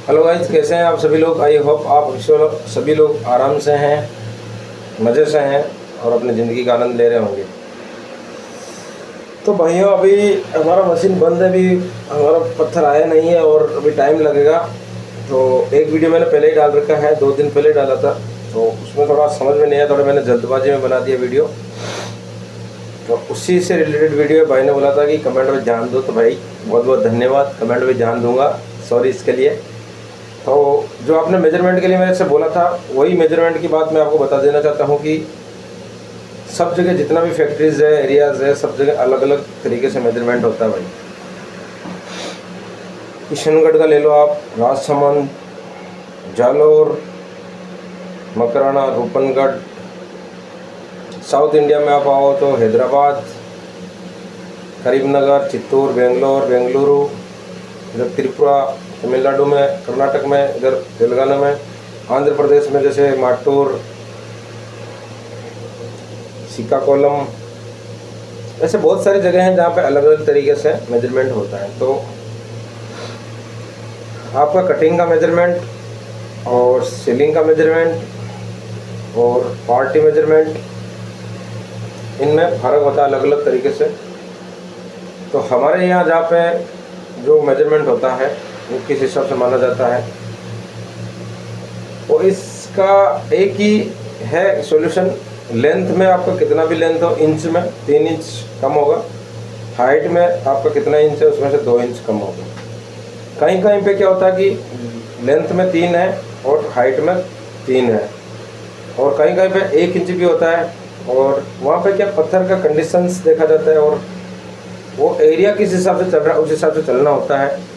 Hello guys, कैसे हैं आप सभी लोग। आई होप आप सभी लोग आराम से हैं, मज़े से हैं और अपनी ज़िंदगी का आनंद ले रहे होंगे। तो भाइयों, अभी हमारा मशीन बंद है, अभी हमारा पत्थर आया नहीं है और अभी टाइम लगेगा। तो एक वीडियो मैंने पहले ही डाल रखा है, 2 दिन पहले डाला था, तो उसमें थोड़ा समझ में नहीं आया, थोड़ा मैंने जल्दबाजी में बना दिया वीडियो। तो उसी से रिलेटेड वीडियो भाई ने बोला था कि कमेंट में ध्यान दो, तो भाई बहुत बहुत धन्यवाद, कमेंट में ध्यान दूंगा, सॉरी इसके लिए। तो जो आपने मेजरमेंट के लिए मेरे से बोला था, वही मेजरमेंट की बात मैं आपको बता देना चाहता हूँ कि सब जगह जितना भी फैक्ट्रीज़ है, एरियाज़ है, सब जगह अलग अलग तरीके से मेजरमेंट होता है भाई। किशनगढ़ का ले लो आप, राजसमंद, जालोर, मकराना, रूपनगढ़। साउथ इंडिया में आप आओ तो हैदराबाद, करीमनगर, चित्तूर, बेंगलुरु, इधर त्रिपुरा, तमिलनाडु में, कर्नाटक में, इधर तेलंगाना में, आंध्र प्रदेश में जैसे माटूर, श्रीकाकुलम, ऐसे बहुत सारी जगह हैं जहाँ पे अलग अलग तरीके से मेजरमेंट होता है। तो आपका कटिंग का मेजरमेंट और सीलिंग का मेजरमेंट और पार्टी मेजरमेंट, इनमें फ़र्क होता है अलग अलग तरीके से। तो हमारे यहाँ जहाँ पे जो मेजरमेंट होता है वो किस हिसाब से माना जाता है, वो इसका एक ही है सॉल्यूशन। लेंथ में आपका कितना भी लेंथ हो, इंच में 3 इंच कम होगा, हाइट में आपका कितना इंच है उसमें से 2 इंच कम होगा। कहीं कहीं पे क्या होता है कि लेंथ में 3 है और हाइट में 3 है, और कहीं कहीं पे 1 इंच भी होता है। और वहाँ पे क्या पत्थर का कंडीशंस देखा जाता है और वो एरिया किस हिसाब से चल रहा है उस हिसाब से चलना होता है।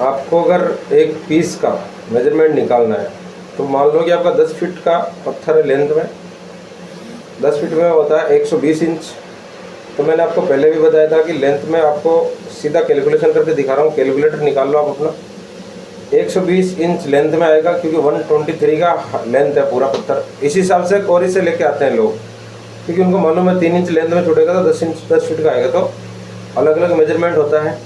आपको अगर एक पीस का मेजरमेंट निकालना है तो मान लो कि आपका 10 फीट का पत्थर है, लेंथ में 10 फीट में होता है 120 इंच। तो मैंने आपको पहले भी बताया था कि लेंथ में आपको सीधा कैलकुलेशन करके दिखा रहा हूँ, कैलकुलेटर निकाल लो आप अपना। 120 इंच लेंथ में आएगा क्योंकि 123 का लेंथ है पूरा पत्थर। इस हिसाब से कोरी से लेके आते हैं लोग, क्योंकि उनको मालूम है 3 इंच लेंथ में छूटेगा तो 10 फीट का आएगा। तो अलग अलग मेजरमेंट होता है।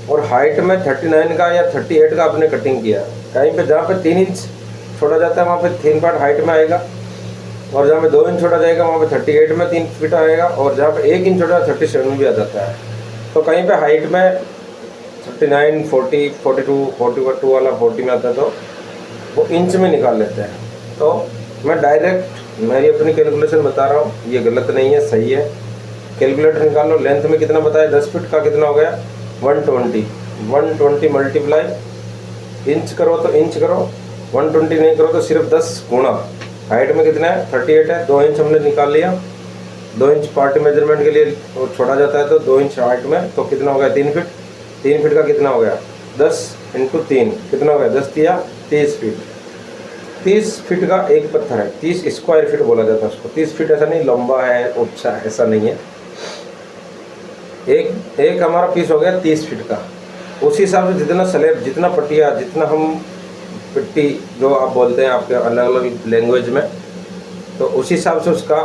और हाइट में 39 का या 38 का आपने कटिंग किया, कहीं पे जहाँ पे 3 इंच छोड़ा जाता है वहाँ पे 3 पार्ट हाइट में आएगा, और जहाँ पे 2 इंच छोड़ा जाएगा वहाँ पे 38 में 3 फीट आएगा, और जहाँ पे 1 इंच छोड़ा 37 में भी आ जाता है। तो कहीं पे हाइट में 39, 40, 42, 42 वाला 40 में आता है, तो वो इंच में निकाल लेते हैं। तो मैं डायरेक्ट मेरी अपनी कैलकुलेशन बता रहा हूँ, ये गलत नहीं है, सही है। कैलकुलेटर निकाल लो। लेंथ में कितना बताया, 10 फीट का कितना हो गया 120 मल्टीप्लाई इंच करो तो इंच करो, 120 नहीं करो तो सिर्फ 10 गुणा। हाइट में कितना है 38 है, 2 इंच हमने निकाल लिया। 2 इंच पार्टी मेजरमेंट के लिए छोड़ा जाता है, तो 2 इंच हाइट में तो कितना हो गया 3 फीट। 3 फीट का कितना हो गया 10 × 3 कितना हो गया 10 या 30 फीट। 30 फीट का एक पत्थर है, 30 स्क्वायर फीट बोला जाता है उसको। 30 फीट ऐसा नहीं लंबा है ऊंचा है, ऐसा नहीं है। एक हमारा पीस हो गया 30 फीट का। उसी हिसाब से जितना स्लैब, जितना पट्टिया, जितना हम पिट्टी जो आप बोलते हैं आपके अलग अलग लैंग्वेज में, तो उसी हिसाब से उसका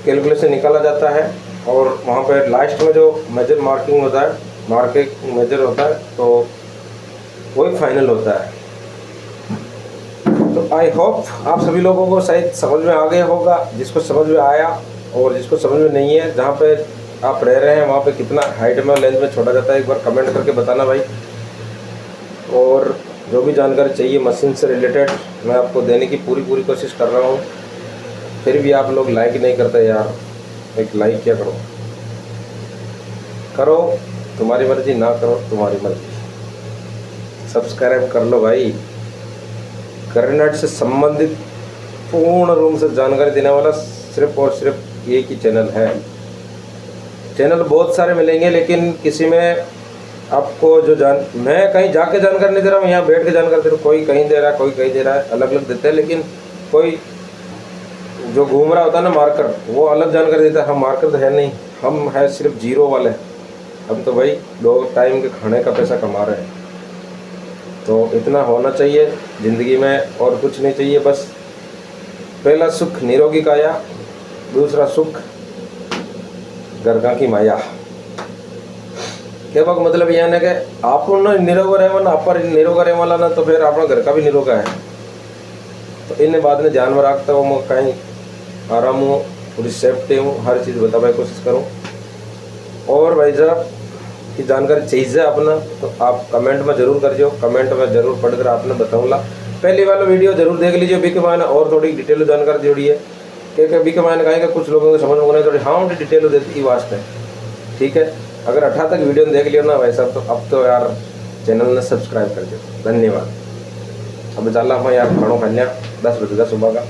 कैलकुलेशन निकाला जाता है। और वहाँ पर लास्ट में जो मेजर मार्किंग होता है, मार्किंग मेजर होता है, तो वही फाइनल होता है। तो आई होप आप सभी लोगों को शायद समझ में आ गया होगा, जिसको समझ में आया, और जिसको समझ में नहीं है, जहाँ पे आप रह रहे हैं वहाँ पे कितना हाइट में लेंथ में छोड़ा जाता है, एक बार कमेंट करके बताना भाई। और जो भी जानकारी चाहिए मशीन से रिलेटेड मैं आपको देने की पूरी कोशिश कर रहा हूँ। फिर भी आप लोग लाइक नहीं करते यार, एक लाइक क्या करो, करो तुम्हारी मर्जी, ना करो तुम्हारी मर्जी। सब्सक्राइब कर लो भाई। करनेट से संबंधित पूर्ण रूप से जानकारी देने वाला सिर्फ और सिर्फ एक ही चैनल है। चैनल बहुत सारे मिलेंगे, लेकिन किसी में आपको जो मैं कहीं जाके जानकारी नहीं दे रहा हूँ, यहाँ बैठ के जानकारी दे रहा हूँ। कोई कहीं दे रहा है, कोई कहीं दे रहा है, अलग अलग देते हैं। लेकिन कोई जो घूम रहा होता है ना मार्कर, वो अलग जानकारी देता है। हम मार्कर तो है नहीं, हम है सिर्फ जीरो वाले। हम तो भाई 2 टाइम के खाने का पैसा कमा रहे हैं। तो इतना होना चाहिए ज़िंदगी में, और कुछ नहीं चाहिए। बस पहला सुख निरोगी काया, दूसरा सुख गरगा की माया। कहवा का मतलब यह है कि आप निरोग रहे ना, आप पर निरोग रहे वाला ना, तो फिर अपना घर का भी निरोगा है। तो इन बाद में जानवर रखता हूँ मैं कहीं आराम हूँ, पूरी सेफ्टी हूँ, हर चीज़ बताने की कोशिश करूँ। और भाई साहब की जानकारी चाहिए अपना तो आप कमेंट में ज़रूर करिए, कमेंट में ज़रूर पढ़कर आपने बताऊँगा। पहली वाला वीडियो जरूर देख लीजिए, बी के मायने और थोड़ी डिटेल जानकारी जोड़ी है, क्योंकि बी के मायने कहेंगे कुछ लोगों को समझ में थोड़ी हाँ डिटेल देती वास्ट है। ठीक है, अगर 18 तक वीडियो देख लियो ना भाई साहब, तो अब तो यार चैनल ने सब्सक्राइब कर दियो। धन्यवाद। अब चल हम यार खाना खा लिया 10 बजे का सुबह का।